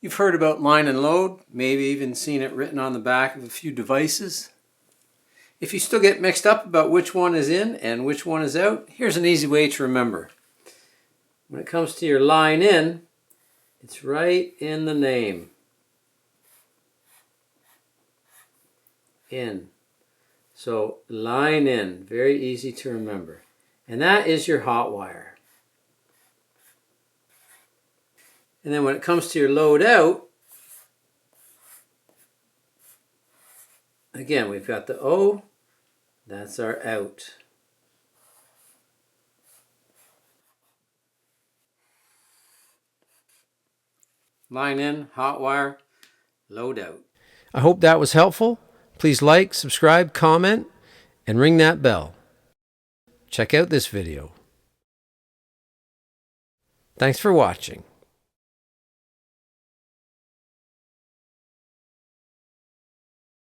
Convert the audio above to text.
You've heard about line and load, maybe even seen it written on the back of a few devices. If you still get mixed up about which one is in and which one is out, here's an easy way to remember. When it comes to your line in, it's right in the name. In. So line in, very easy to remember. And that is your hot wire. And then when it comes to your load out, again, we've got the O, that's our out. Line in, hot wire, load out. I hope that was helpful. Please like, subscribe, comment, and ring that bell. Check out this video. Thanks for watching.